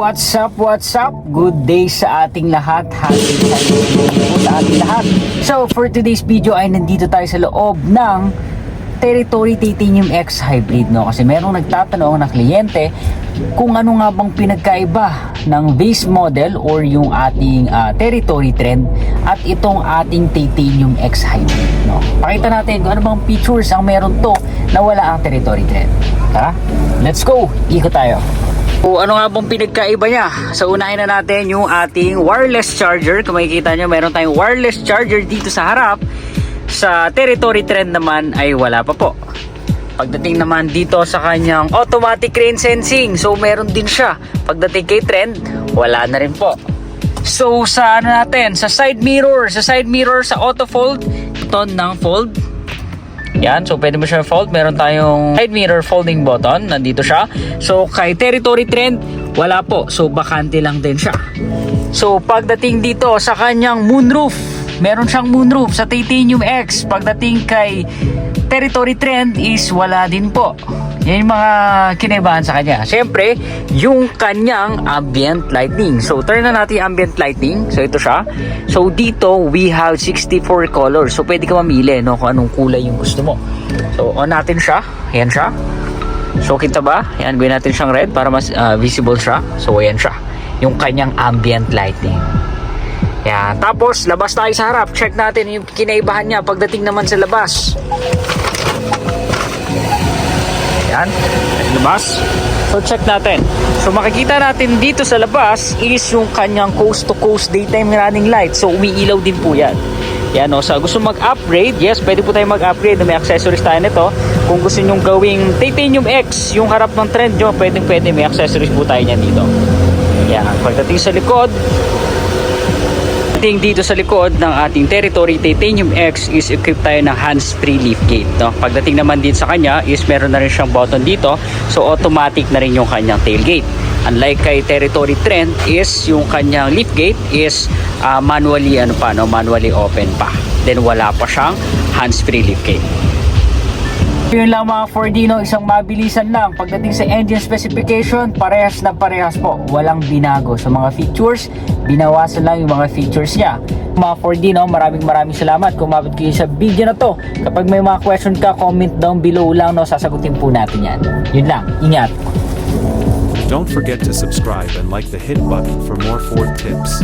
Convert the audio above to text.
What's up? What's up? Good day sa ating lahat. Happy Thanksgiving po sa ating lahat. So, for today's video ay nandito tayo sa loob ng Territory Titanium X Hybrid, no? Kasi merong nagtatanong na kliyente kung ano nga bang pinagkaiba ng base model or yung ating Territory Trend at itong ating Titanium X Hybrid, no? Pakita natin kung ano bang features ang meron to na wala ang Territory Trend. Tara, let's go! Ikot tayo. O ano nga bang pinagkaiba niya? So unahin na natin yung ating wireless charger. Kung makikita nyo, meron tayong wireless charger dito sa harap. Sa Territory Trend naman ay wala pa po. Pagdating naman dito sa kanyang automatic rain sensing, so meron din siya. Pagdating kay Trend, wala na rin po. So sa ano natin, sa side mirror sa auto fold, button ng fold. Yan, so pwede mo siya fold. Meron tayong side mirror folding button. Nandito siya. So kay Territory Trend, wala po. So bakante lang din siya. So pagdating dito sa kanyang moonroof, meron siyang moonroof sa Titanium X. Pagdating kay Territory Trend is wala din po. Yan yung mga kinaibahan sa kanya. Siyempre, yung kanyang ambient lighting. So, turn na natin yung ambient lighting. So, ito siya. So, dito, we have 64 colors. So, pwede ka mamili, no, kung anong kulay yung gusto mo. So, on natin siya. Ayan siya. So, kita ba? Ayan, gawin natin siyang red para mas visible siya. So, ayan siya. Yung kanyang ambient lighting. Yan. Tapos, labas tayo sa harap. Check natin yung kinaibahan niya pagdating naman sa labas. Yan, labas. So check natin. So makikita natin dito sa labas is yung kanyang coast to coast daytime running light. So umiilaw din po yan. Yan o, so gusto mag-upgrade, yes, pwede po tayo mag-upgrade. May accessories tayo nito. Kung gusto nyong gawing Titanium X, yung harap ng Trend nyo, pwede, may accessories po tayo niyan dito. Yan, pagdating sa likod, dito sa likod ng ating Territory Titanium X is equipped tayo ng hands-free liftgate, no? Pagdating naman din sa kanya is meron na rin siyang button dito, so automatic na rin yung kanyang tailgate. Unlike kay Territory Trend is yung kanyang liftgate is manually manually open pa. Then wala pa siyang hands-free liftgate. Yun lang mga 4D, no? Isang mabilisan lang. Pagdating sa engine specification, parehas na parehas po. Walang binago. Sa mga features, binawasan lang yung mga features niya. Mga 4D, no? Maraming salamat kung umabot kayo sa video na to. Kapag may mga question ka, comment down below lang, no? Sasagutin po natin yan. Yun lang. Ingat. Don't forget to subscribe and like the hit button for more Ford tips.